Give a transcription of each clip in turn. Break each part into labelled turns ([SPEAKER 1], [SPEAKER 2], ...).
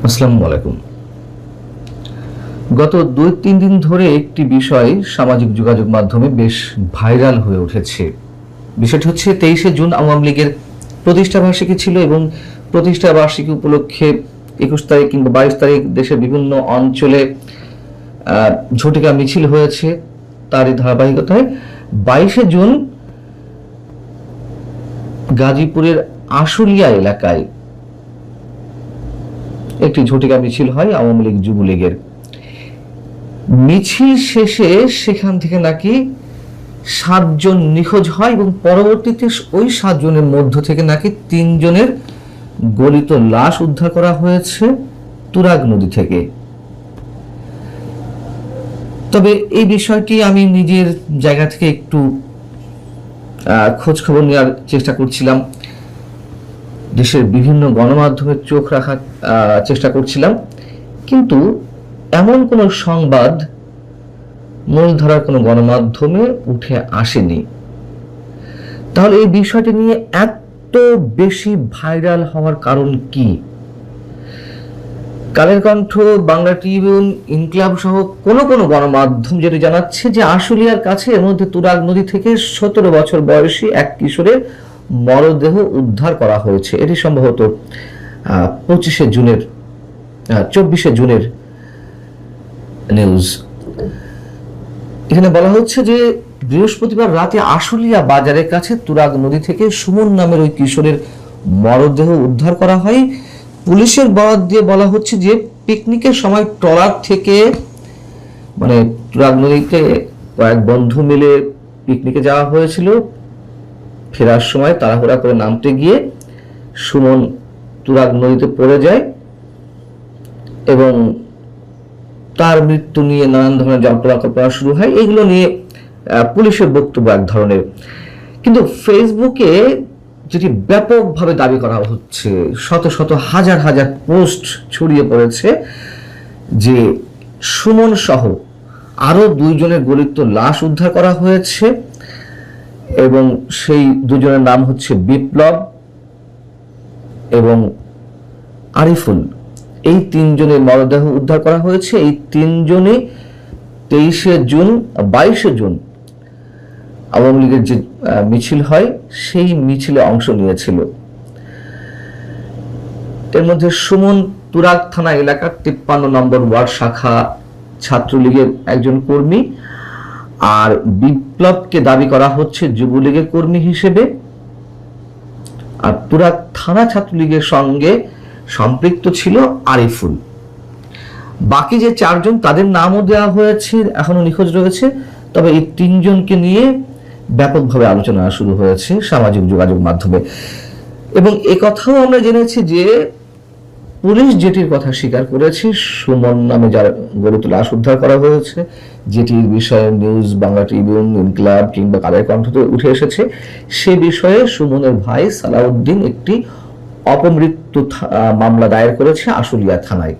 [SPEAKER 1] আসসালামু আলাইকুম। গত 2-3 দিন ধরে একটি বিষয় সামাজিক যোগাযোগ মাধ্যমে বেশ ভাইরাল হয়ে উঠেছে। বিষয়টি হচ্ছে 23শে জুন আওয়ামী লীগের প্রতিষ্ঠা বার্ষিকী ছিল এবং প্রতিষ্ঠা বার্ষিকী উপলক্ষে 21 তারিখ কিংবা 22 তারিখ দেশের বিভিন্ন অঞ্চলে ঝটিকা মিছিল হয়েছে। তারই ধারাবাহিকতায় 22শে জুন গাজীপুরের আশুলিয়া এলাকায় একটি ঝটিকা মিছিল হয় আওয়ামী লীগ যুবলীগের। মিছিল শেষে সেখান থেকে নাকি 7 জন নিখোঁজ হয় এবং পরবর্তীতে ওই 7 জনের মধ্য থেকে নাকি 3 জনের গলিত লাশ উদ্ধার করা হয়েছে তুরাগ নদী থেকে। তবে এই বিষয়টি আমি নিজের জায়গা থেকে একটু খোঁজ খবর নেওয়ার চেষ্টা করছিলাম, দেশের বিভিন্ন গণমাধ্যমে চোখ রাখার চেষ্টা করছিলাম, কিন্তু এমন কোনো সংবাদ মূলধারার কোনো গণমাধ্যমে উঠে আসেনি। তাহলে এই বিষয়টি নিয়ে এত বেশি ভাইরাল হওয়ার কারণ কি? কালের কণ্ঠ, বাংলা ট্রিবিউন, ইনকিলাব সহ কোনো গণমাধ্যম যেটি জানাচ্ছে যে আশুলিয়ার কাছে এর মধ্যে তুরাগ নদী থেকে 17 বছর বয়সী এক কিশোরের মরদেহ উদ্ধার করা হয়েছে। এটি সম্ভবত 24শে জুনের নিউজ। এখানে বলা হচ্ছে যে বৃহস্পতিবার রাতে আশুলিয়া বাজারের কাছে তুরাগ নদী থেকে সুমন নামের ওই কিশোরের মরদেহ উদ্ধার করা হয়। পুলিশের বরাত দিয়ে বলা হচ্ছে যে পিকনিকের সময় ট্রলার থেকে তুরাগ নদীতে কয়েক বন্ধু মিলে পিকনিকে যাওয়া হয়েছিল। ফেরার সময় তাড়াহুড়া করে নামতে গিয়ে সুমন তুরাগ নদীতে পড়ে যায় এবং তার মৃত্যু নিয়ে নানান ধরনের জল্পনা শুরু হয়। এগুলো নিয়ে পুলিশের বক্তব্য এক ধরনের, কিন্তু ফেসবুকে যেটি ব্যাপকভাবে দাবি করা হচ্ছে, শত শত হাজার পোস্ট ছড়িয়ে পড়েছে যে সুমন সহ আরো 2 জনের গলিত লাশ উদ্ধার করা হয়েছে এবং সেই 2 জনের নাম হচ্ছে বিপ্লব এবং আরিফুল। এই 3 জনের মরদেহ উদ্ধার করা হয়েছে। এই 3 জনই 23শে জুন 22শে জুন আওয়ামী লীগের যে মিছিল হয় সেই মিছিলে অংশ নিয়েছিল। এর মধ্যে সুমন তুরাগ থানা এলাকার 53 নম্বর ওয়ার্ড শাখা ছাত্রলীগের একজন কর্মী, আর বিপ্লবকে দাবি করা হচ্ছে যুবলীগের কর্মী হিসেবে, আর তুরাগ থানা ছাত্রলীগের সঙ্গে সম্পৃক্ত ছিল আরিফুল। বাকি যে 4 জন তাদের নামও দেওয়া হয়েছে, এখনো নিখোঁজ রয়েছে। তবে এই 3 জনকে নিয়ে ব্যাপকভাবে আলোচনা শুরু হয়েছে সামাজিক যোগাযোগ মাধ্যমে এবং কথাও আমরা জেনেছি যে পুলিশ যেটির কথা স্বীকার করেছে, সুমন নামে যার গলিত লাশ উদ্ধার করা হয়েছে, যেটির বিষয়ে নিউজ, বাংলা ট্রিবিউন, ইনকিলাব কিংবা কালের কণ্ঠতে উঠে এসেছে, সে বিষয়ে সুমনের ভাই সালাউদ্দিন একটি অপমৃত্যু মামলা দায়ের করেছে আশুলিয়া থানায়।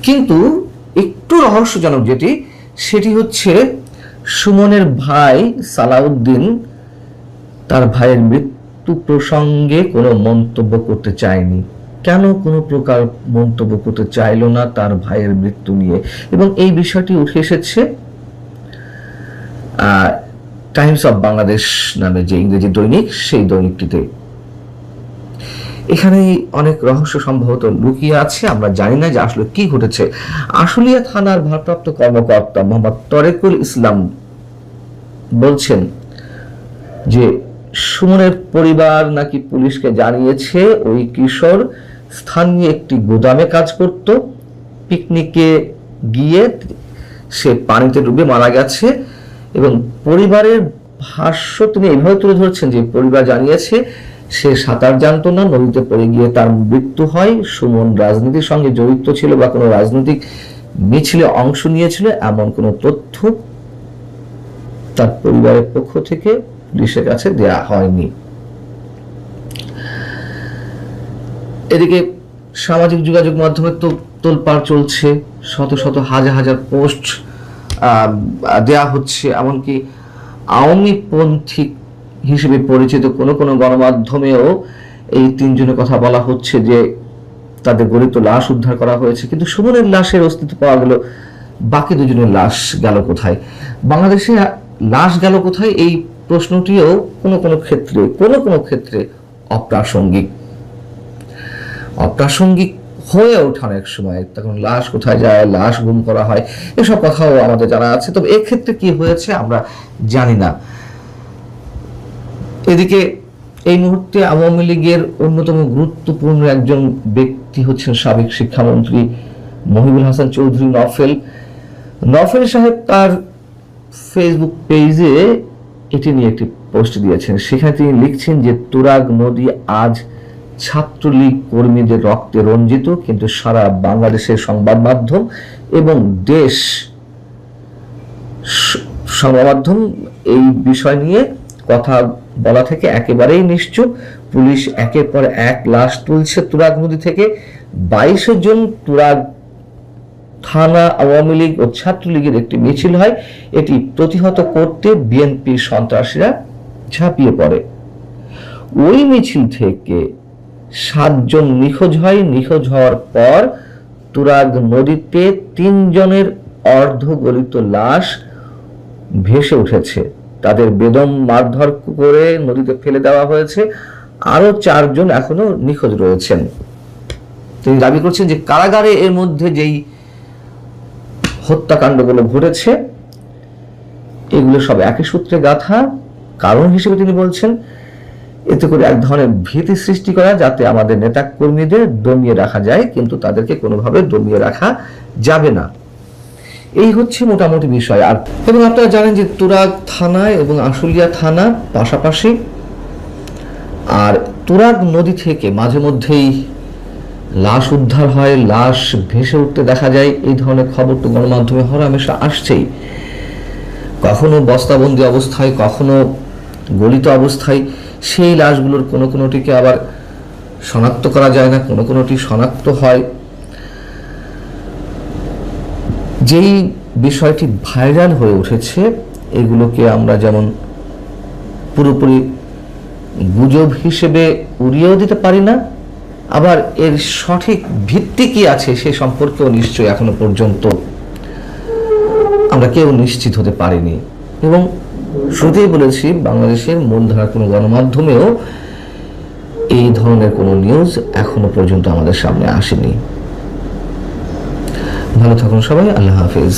[SPEAKER 1] কিন্তু একটু রহস্যজনক সেটি হচ্ছে সুমনের ভাই সালাউদ্দিন তার ভাইয়ের মৃত্যু প্রসঙ্গে কোনো মন্তব্য করতে চায়নি। কেন কোনো প্রকার মন্তব্য করতে চাইল না তার ভাইয়ের মৃত্যু নিয়ে? এবং এই বিষয়টি উঠে এসেছে টাইমস অফ বাংলাদেশ নামে যে ইংরেজি দৈনিক, সেই দৈনিকটিতে। এখানে অনেক রহস্য সম্ভবত লুকিয়ে আছে, আমরা জানি না যে আসলে কি ঘটেছে। আশুলিয়া থানার ভারপ্রাপ্ত কর্মকর্তা মোহাম্মদ তরেকুল ইসলাম বলছেন যে সুমনের পরিবার নাকি পুলিশকে জানিয়েছে ওই কিশোর স্থানীয় একটি গোদামে কাজ করত, পিকনিকে গিয়ে সে পানিতে ডুবে মারা গেছে এবং পরিবারের ভাষ্য তিনি এইভাবে তুলে ধরছেন যে পরিবার জানিয়েছে সে সাঁতার জানতো না, নদীতে পড়ে গিয়ে তার মৃত্যু হয়। সুমন রাজনীতির সঙ্গে জড়িত ছিল বা কোনো রাজনৈতিক মিছিলে অংশ নিয়েছিল এমন কোনো তথ্য তার পরিবারের পক্ষ থেকে পুলিশের কাছে দেয়া হয়নি। এদিকে সামাজিক যোগাযোগ মাধ্যমে তো তোলপাড় চলছে, শত শত হাজার পোস্ট দেয়া হচ্ছে, এমনকি আওয়ামী পন্থী হিসেবে পরিচিত কোনো গণমাধ্যমেও এই 3 জনের কথা বলা হচ্ছে যে তাদের গলিত লাশ উদ্ধার করা হয়েছে, কিন্তু সুমনের লাশের অস্তিত্ব পাওয়া গেল, বাকি দুজনের লাশ গেল কোথায়? বাংলাদেশে লাশ গেল কোথায়, এই প্রশ্নটিও কোনো কোনো ক্ষেত্রে অপ্রাসঙ্গিক হয়ে ওঠে অনেক সময়। তখন লাশ কোথায় যায়, লাশ গুম করা হয়, এসব কথাও আমাদের জানা আছে। তবে এক্ষেত্রে কি হয়েছে আমরা জানি না। এদিকে এই মুহূর্তে আওয়ামী লীগের অন্যতম গুরুত্বপূর্ণ একজন ব্যক্তি হচ্ছেন সাবেক শিক্ষামন্ত্রী মহিবুল হাসান চৌধুরী নফেল সাহেব তার ফেসবুক পেজে এটি নিয়ে একটি পোস্ট দিয়েছেন। সেখানে তিনি লিখছেন যে তুরাগ নদী আজ ছাত্রলীগ কর্মীদের রক্তে রঞ্জিত, কিন্তু সারা বাংলাদেশের সংবাদ মাধ্যম এবং দেশ সংবাদ মাধ্যম এই বিষয় নিয়ে কথা বলা থেকে একেবারেই নিশ্চুপ। পুলিশ একের পর এক লাশ তুলছে তুরাগ নদী থেকে। 22 জন তুরাগ থানা আওয়ামী লীগ ও ছাত্রলীগের একটি মিছিল হয়। এটি প্রতিহত করতে বিএনপি সন্ত্রাসীরা ঝাঁপিয়ে পড়ে। ওই মিছিল থেকে 7 জন নিখোঁজ হয়। নিখোঁজ হওয়ার পর তুরাগ নদীতে 3 জনের অর্ধগলিত লাশ ভেসে উঠেছে। তাদের বেদম মারধর করে নদীতে ফেলে দেওয়া হয়েছে। আরো 4 জন এখনো নিখোঁজ রয়েছেন। তিনি দাবি করছেন যে কারাগারে এর মধ্যে যেই হত্যাকাণ্ডগুলো ঘটেছে এগুলো সব একই সূত্রে গাঁথা। কারণ হিসেবে তিনি বলছেন এতে করে এক ধরনের ভীতি সৃষ্টি করা, যাতে আমাদের নেতা কর্মীদের দমিয়ে রাখা যায়, কিন্তু তাদেরকে কোনোভাবে দমিয়ে রাখা যাবে না। এই হচ্ছে মোটামুটি বিষয়। আর এবং আপনারা জানেন যে তুরাগ থানা এবং আশুলিয়া থানা পাশাপাশি, আর তুরাগ নদী থেকে মাঝে মধ্যেই লাশ উদ্ধার হয়, লাশ ভেসে উঠতে দেখা যায়। এই ধরনের খবর তো গণমাধ্যমে হরহামেশা আসছেই, কখনো বস্তাবন্দি অবস্থায়, কখনো গলিত অবস্থায়। সেই লাশগুলোর কোনোটিকে আবার শনাক্ত করা যায় না, কোনোটি শনাক্ত হয়। যেই বিষয়টি ভাইরাল হয়ে উঠেছে এগুলোকে আমরা যেমন পুরোপুরি গুজব হিসেবে উড়িয়েও দিতে পারি না, আবার এর সঠিক ভিত্তি কি আছে সে সম্পর্কেও নিশ্চয়ই এখনো পর্যন্ত আমরা কেউ নিশ্চিত হতে পারিনি। এবং শুরুতেই বলেছি, বাংলাদেশের মূলধারার কোনো গণমাধ্যমেও এই ধরনের কোনো নিউজ এখনো পর্যন্ত আমাদের সামনে আসেনি। ভালো থাকুন সবাই, আল্লাহ হাফেজ।